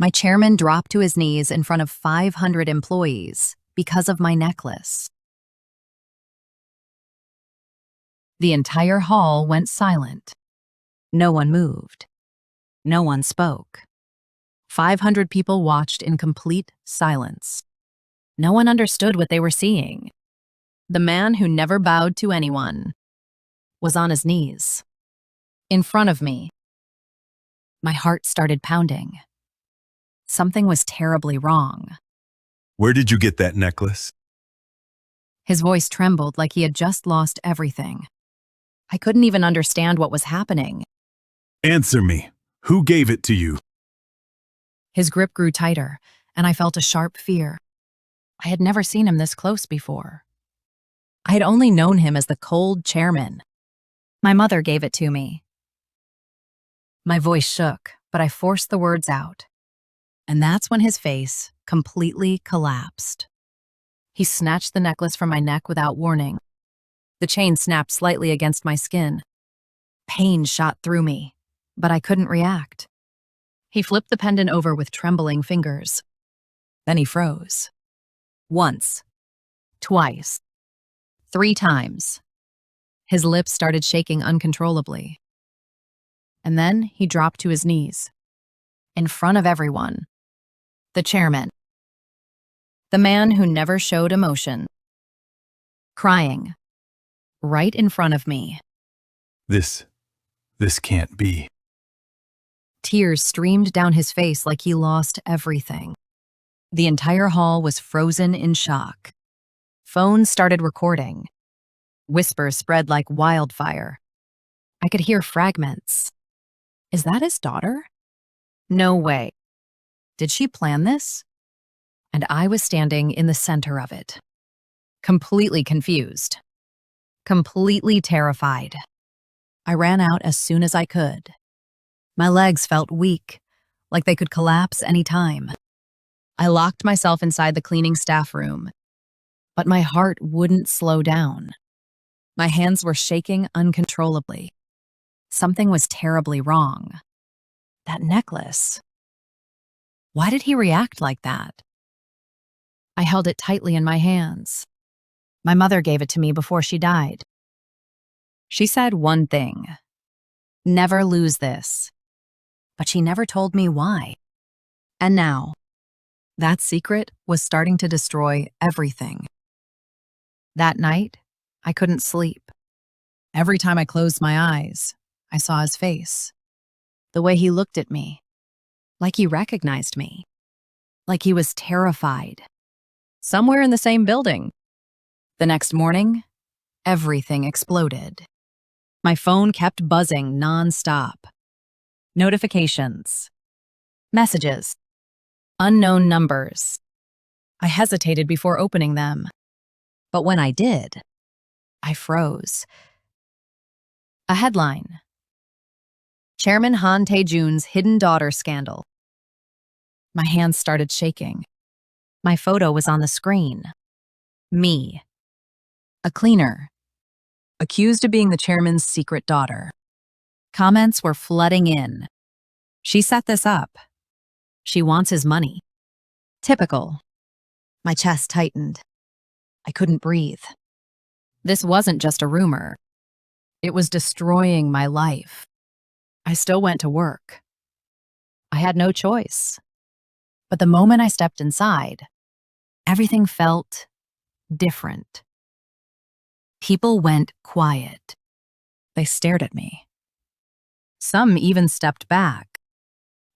My chairman dropped to his knees in front of 500 employees because of my necklace. The entire hall went silent. No one moved. No one spoke. 500 people watched in complete silence. No one understood what they were seeing. The man who never bowed to anyone was on his knees, in front of me. My heart started pounding. Something was terribly wrong. Where did you get that necklace? His voice trembled like he had just lost everything. I couldn't even understand what was happening. Answer me. Who gave it to you? His grip grew tighter, and I felt a sharp fear. I had never seen him this close before. I had only known him as the cold chairman. My mother gave it to me. My voice shook, but I forced the words out. And that's when his face completely collapsed. He snatched the necklace from my neck without warning. The chain snapped slightly against my skin. Pain shot through me, but I couldn't react. He flipped the pendant over with trembling fingers. Then he froze. Once. Twice. 3 times. His lips started shaking uncontrollably. And then he dropped to his knees. In front of everyone. The chairman. The man who never showed emotion. Crying. Right in front of me. This can't be. Tears streamed down his face like he lost everything. The entire hall was frozen in shock. Phones started recording. Whispers spread like wildfire. I could hear fragments. Is that his daughter? No way. Did she plan this? And I was standing in the center of it. Completely confused. Completely terrified. I ran out as soon as I could. My legs felt weak, like they could collapse any time. I locked myself inside the cleaning staff room, but my heart wouldn't slow down. My hands were shaking uncontrollably. Something was terribly wrong. That necklace. Why did he react like that? I held it tightly in my hands. My mother gave it to me before she died. She said one thing: never lose this. But she never told me why. And now, that secret was starting to destroy everything. That night, I couldn't sleep. Every time I closed my eyes, I saw his face. The way he looked at me. Like he recognized me. Like he was terrified. Somewhere in the same building. The next morning, everything exploded. My phone kept buzzing nonstop. Notifications. Messages. Unknown numbers. I hesitated before opening them. But when I did, I froze. A headline. Chairman Han Tae-jun's hidden daughter scandal. My hands started shaking. My photo was on the screen. Me. A cleaner. Accused of being the chairman's secret daughter. Comments were flooding in. She set this up. She wants his money. Typical. My chest tightened. I couldn't breathe. This wasn't just a rumor. It was destroying my life. I still went to work. I had no choice. But the moment I stepped inside, everything felt different. People went quiet. They stared at me. Some even stepped back,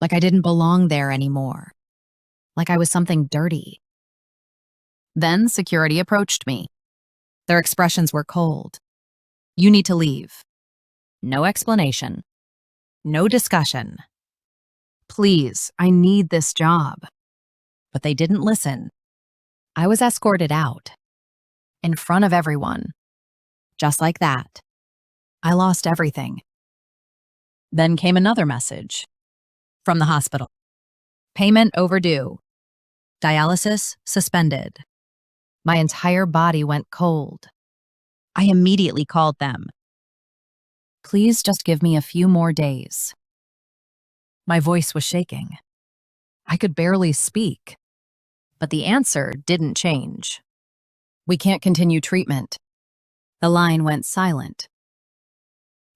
like I didn't belong there anymore, like I was something dirty. Then security approached me. Their expressions were cold. You need to leave. No explanation. No discussion. Please, I need this job. But they didn't listen. I was escorted out. In front of everyone. Just like that. I lost everything. Then came another message. From the hospital. Payment overdue. Dialysis suspended. My entire body went cold. I immediately called them. Please just give me a few more days. My voice was shaking. I could barely speak. But the answer didn't change. We can't continue treatment. The line went silent.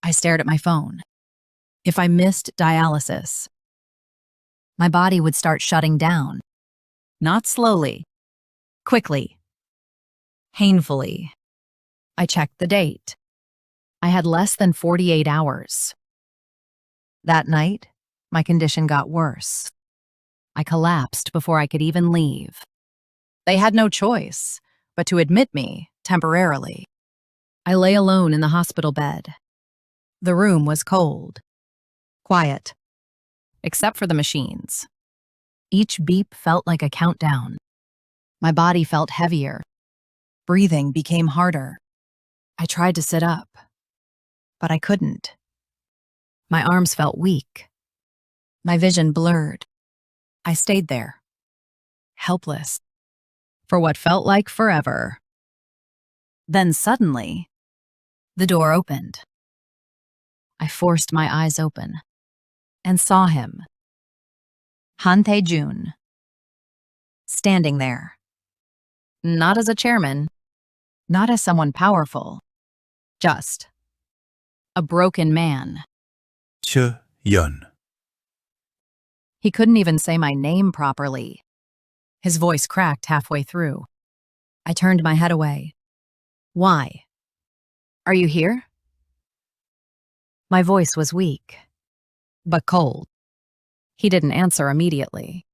I stared at my phone. If I missed dialysis, my body would start shutting down. Not slowly, quickly, painfully. I checked the date. I had less than 48 hours. That night, my condition got worse. I collapsed before I could even leave. They had no choice but to admit me temporarily. I lay alone in the hospital bed. The room was cold, quiet, except for the machines. Each beep felt like a countdown. My body felt heavier. Breathing became harder. I tried to sit up, but I couldn't. My arms felt weak. My vision blurred. I stayed there, helpless, for what felt like forever. Then suddenly, the door opened. I forced my eyes open and saw him, Han Tae-jun, standing there. Not as a chairman, not as someone powerful, just a broken man. Ch-yun. He couldn't even say my name properly. His voice cracked halfway through. I turned my head away. Why? Are you here? My voice was weak, but cold. He didn't answer immediately.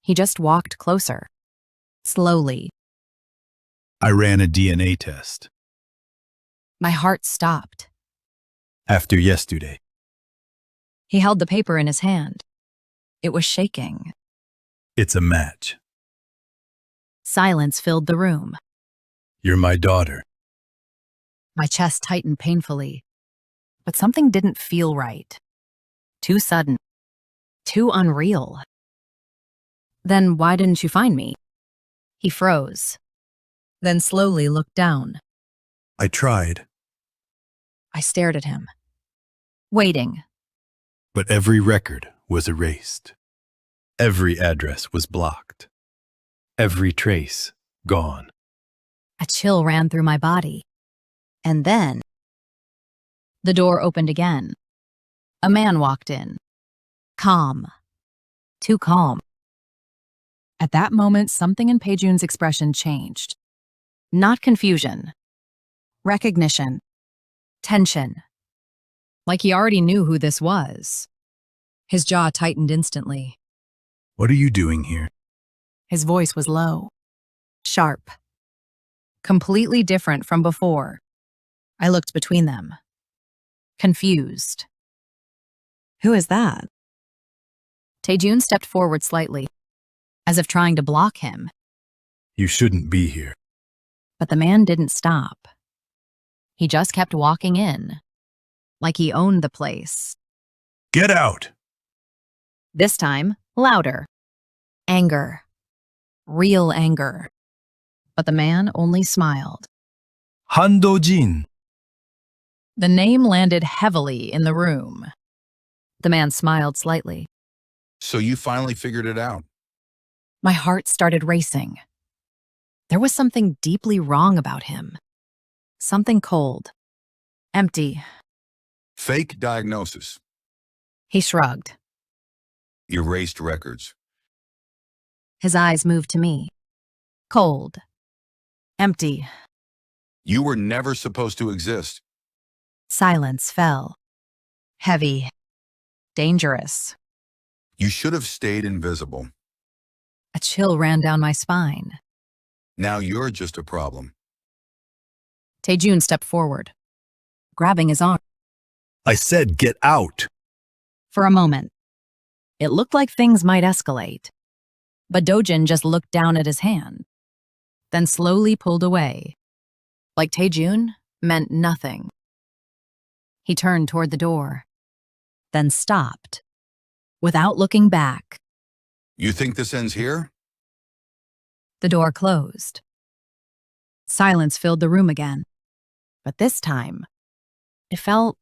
He just walked closer, slowly. I ran a DNA test. My heart stopped. After yesterday. He held the paper in his hand. It was shaking. It's a match. Silence filled the room. You're my daughter. My chest tightened painfully, but something didn't feel right. Too sudden. Too unreal. Then why didn't you find me? He froze, then slowly looked down. I tried, I stared at him, waiting. but every record was erased. Every address was blocked. Every trace gone. A chill ran through my body. And then, the door opened again. A man walked in. Calm. Too calm. At that moment, something in Pei-jun's expression changed. Not confusion. Recognition. Tension. Like he already knew who this was. His jaw tightened instantly. What are you doing here? His voice was low. Sharp. Completely different from before. I looked between them. Confused. Who is that? Tae-jun stepped forward slightly, as if trying to block him, You shouldn't be here. but the man didn't stop. He just kept walking in, like he owned the place. Get out! This time, louder. Anger. Real anger. But the man only smiled. Han Do-jin. The name landed heavily in the room. The man smiled slightly. So you finally figured it out. My heart started racing. There was something deeply wrong about him. Something cold. Empty. Fake diagnosis. He shrugged. Erased records. His eyes moved to me. Cold. Empty. You were never supposed to exist. Silence fell. Heavy. Dangerous. You should have stayed invisible. A chill ran down my spine. Now you're just a problem. Tae-jun stepped forward, grabbing his arm. I said get out! For a moment, it looked like things might escalate. But Dojin just looked down at his hand, then slowly pulled away, like Tae-jun meant nothing. He turned toward the door, then stopped, without looking back. You think this ends here? The door closed. Silence filled the room again, but this time, it felt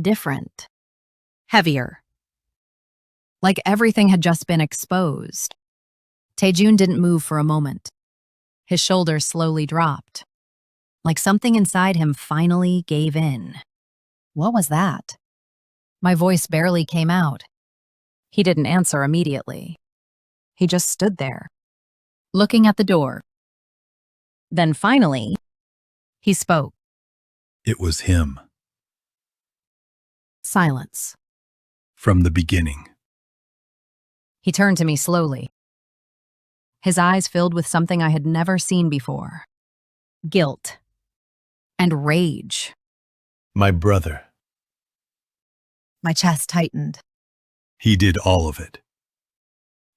different, heavier. like everything had just been exposed. Taejun didn't move for a moment. His shoulders slowly dropped, like something inside him finally gave in. What was that? My voice barely came out. He didn't answer immediately. He just stood there, looking at the door. Then finally, he spoke. It was him. Silence. From the beginning. He turned to me slowly. His eyes filled with something I had never seen before. Guilt. And rage. My brother. My chest tightened. He did all of it.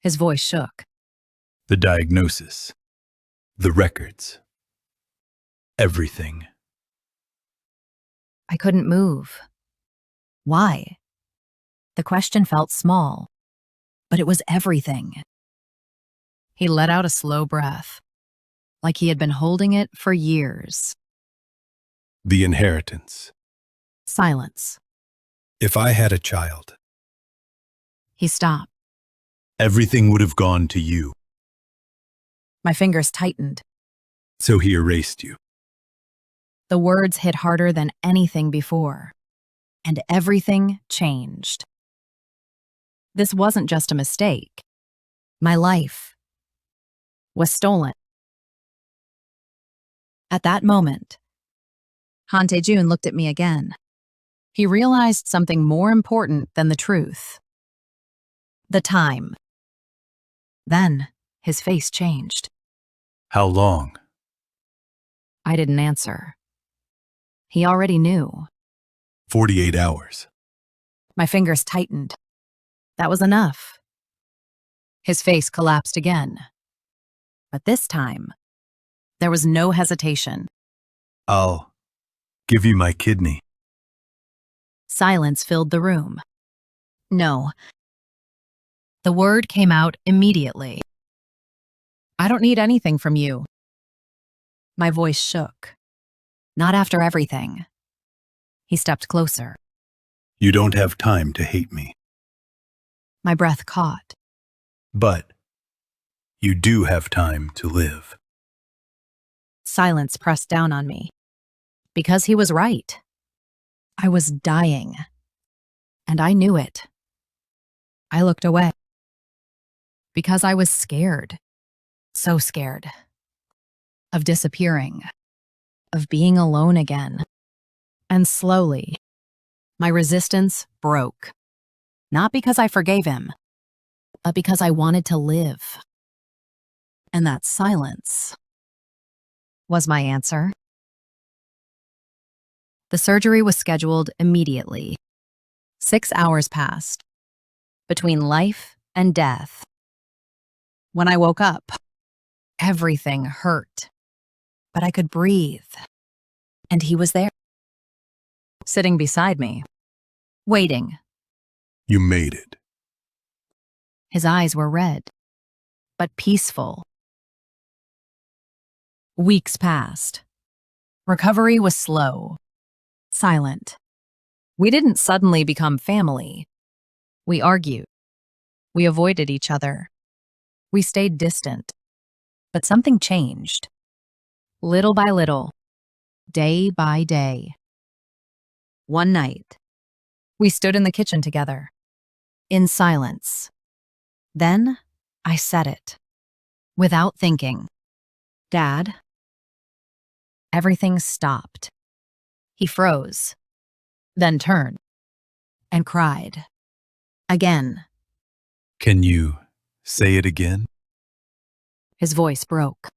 His voice shook. The diagnosis. The records. Everything. I couldn't move. Why? The question felt small, but it was everything. He let out a slow breath, like he had been holding it for years. The inheritance. Silence. If I had a child, He stopped. everything would have gone to you. My fingers tightened. So he erased you. The words hit harder than anything before, and everything changed. This wasn't just a mistake. My life was stolen. At that moment, Han Tae-jun looked at me again. He realized something more important than the truth. The time. Then his face changed. How long? I didn't answer. He already knew. 48 hours. My fingers tightened. That was enough. His face collapsed again. But this time, there was no hesitation. I'll give you my kidney. Silence filled the room. No. The word came out immediately. I don't need anything from you. My voice shook. Not after everything. He stepped closer. You don't have time to hate me. My breath caught. But you do have time to live. Silence pressed down on me. Because he was right. I was dying. And I knew it. I looked away. Because I was scared. So scared. Of disappearing. Of being alone again. And slowly, my resistance broke. Not because I forgave him, but because I wanted to live. And that silence was my answer. The surgery was scheduled immediately. 6 hours passed, between life and death. When I woke up, everything hurt, but I could breathe. And he was there, sitting beside me, waiting. You made it. His eyes were red, but peaceful. Weeks passed. Recovery was slow, silent. We didn't suddenly become family. We argued. We avoided each other. We stayed distant. But something changed. Little by little, day by day. One night, we stood in the kitchen together, in silence. Then I said it, without thinking. Dad. Everything stopped. He froze, then turned, and cried. Again. Can you say it again? His voice broke.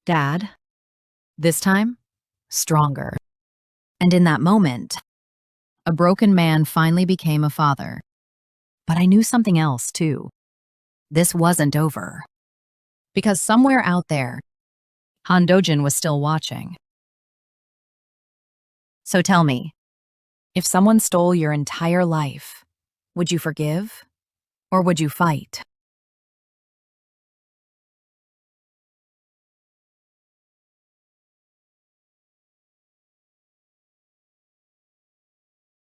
Dad. This time, stronger. And in that moment, a broken man finally became a father. But I knew something else, too. This wasn't over. Because somewhere out there, Han Dojin was still watching. So tell me, if someone stole your entire life, would you forgive or would you fight?